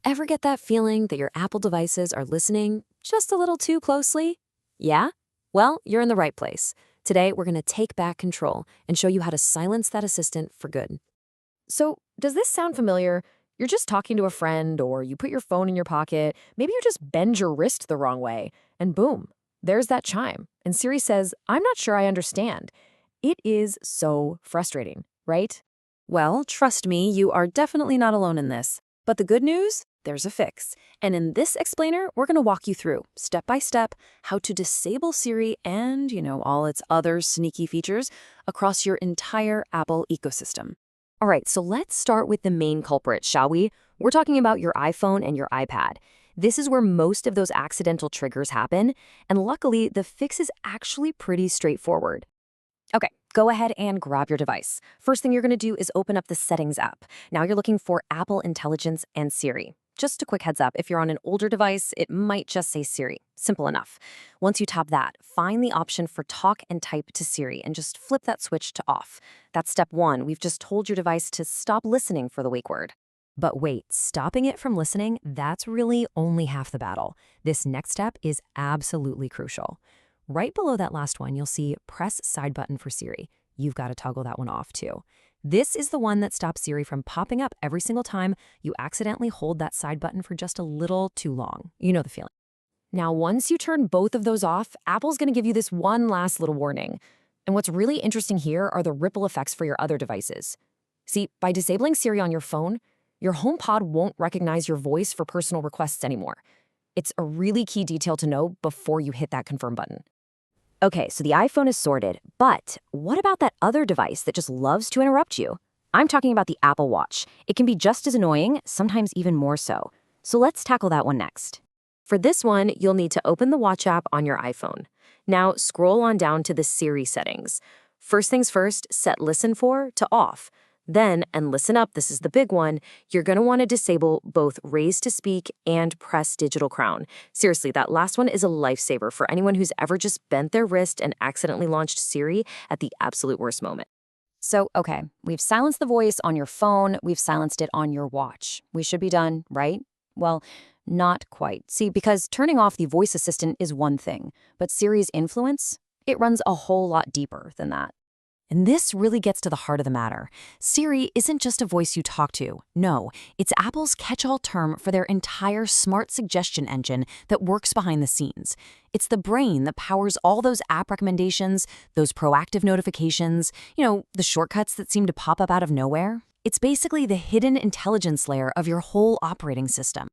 Ever get that feeling that your Apple devices are listening just a little too closely? Yeah? Well, you're in the right place. Today, we're going to take back control and show you how to silence that assistant for good. So, does this sound familiar? You're just talking to a friend, or you put your phone in your pocket, maybe you just bend your wrist the wrong way, and boom, there's that chime. And Siri says, "I'm not sure I understand." It is so frustrating, right? Well, trust me, you are definitely not alone in this. But the good news? There's a fix. And in this explainer, we're going to walk you through, step by step, how to disable Siri and, all its other sneaky features across your entire Apple ecosystem. All right, so let's start with the main culprit, shall we? We're talking about your iPhone and your iPad. This is where most of those accidental triggers happen, and luckily, the fix is actually pretty straightforward. Okay, go ahead and grab your device. First thing you're going to do is open up the Settings app. Now you're looking for Apple Intelligence and Siri. Just a quick heads up, if you're on an older device, it might just say Siri. Simple enough. Once you tap that, find the option for Talk and Type to Siri and just flip that switch to off. That's step one. We've just told your device to stop listening for the wake word. But wait, stopping it from listening, that's really only half the battle. This next step is absolutely crucial. Right below that last one, you'll see Press Side Button for Siri. You've got to toggle that one off too. This is the one that stops Siri from popping up every single time you accidentally hold that side button for just a little too long. You know the feeling. Now, once you turn both of those off, Apple's going to give you this one last little warning. And what's really interesting here are the ripple effects for your other devices. See, by disabling Siri on your phone, your HomePod won't recognize your voice for personal requests anymore. It's a really key detail to know before you hit that confirm button. Okay, so the iPhone is sorted, but what about that other device that just loves to interrupt you? I'm talking about the Apple Watch. It can be just as annoying, sometimes even more so. So let's tackle that one next. For this one, you'll need to open the Watch app on your iPhone. Now scroll on down to the Siri settings. First things first, set Listen For to off. Then, and listen up, this is the big one, you're going to want to disable both Raise to Speak and Press Digital Crown. Seriously, that last one is a lifesaver for anyone who's ever just bent their wrist and accidentally launched Siri at the absolute worst moment. So, okay, we've silenced the voice on your phone, we've silenced it on your watch. We should be done, right? Well, not quite. See, because turning off the voice assistant is one thing, but Siri's influence, it runs a whole lot deeper than that. And this really gets to the heart of the matter. Siri isn't just a voice you talk to. No, it's Apple's catch-all term for their entire smart suggestion engine that works behind the scenes. It's the brain that powers all those app recommendations, those proactive notifications, the shortcuts that seem to pop up out of nowhere. It's basically the hidden intelligence layer of your whole operating system.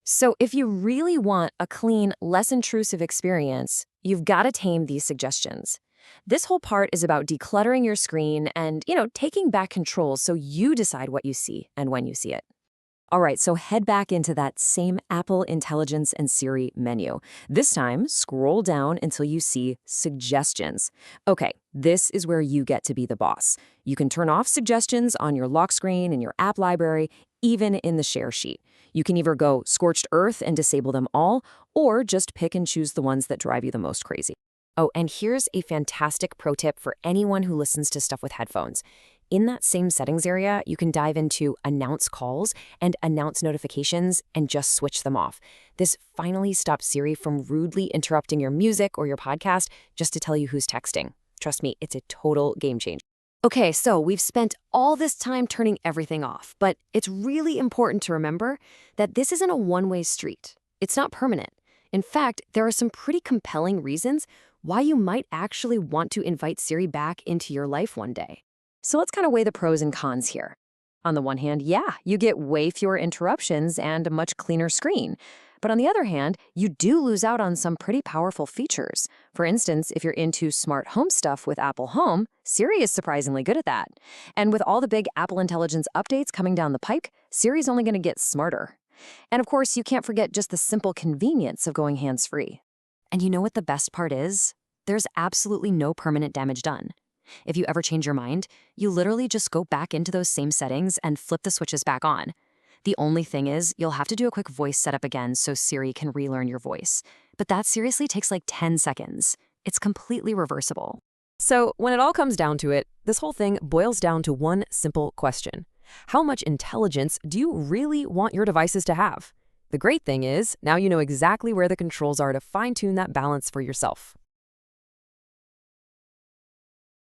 So if you really want a clean, less intrusive experience, you've got to tame these suggestions. This whole part is about decluttering your screen and, taking back control so you decide what you see and when you see it. All right, so head back into that same Apple Intelligence and Siri menu. This time, scroll down until you see Suggestions. Okay, this is where you get to be the boss. You can turn off suggestions on your lock screen, in your app library, even in the share sheet. You can either go scorched earth and disable them all, or just pick and choose the ones that drive you the most crazy. Oh, and here's a fantastic pro tip for anyone who listens to stuff with headphones. In that same settings area, you can dive into Announce Calls and Announce Notifications and just switch them off. This finally stops Siri from rudely interrupting your music or your podcast just to tell you who's texting. Trust me, it's a total game changer. Okay, so we've spent all this time turning everything off, but it's really important to remember that this isn't a one-way street. It's not permanent. In fact, there are some pretty compelling reasons why you might actually want to invite Siri back into your life one day. So let's kind of weigh the pros and cons here. On the one hand, yeah, you get way fewer interruptions and a much cleaner screen. But on the other hand, you do lose out on some pretty powerful features. For instance, if you're into smart home stuff with Apple Home, Siri is surprisingly good at that. And with all the big Apple Intelligence updates coming down the pike, Siri's only going to get smarter. And of course, you can't forget just the simple convenience of going hands-free. And you know what the best part is? There's absolutely no permanent damage done. If you ever change your mind, you literally just go back into those same settings and flip the switches back on. The only thing is, you'll have to do a quick voice setup again so Siri can relearn your voice. But that seriously takes like 10 seconds. It's completely reversible. So when it all comes down to it, this whole thing boils down to one simple question. How much intelligence do you really want your devices to have? The great thing is, now you know exactly where the controls are to fine-tune that balance for yourself.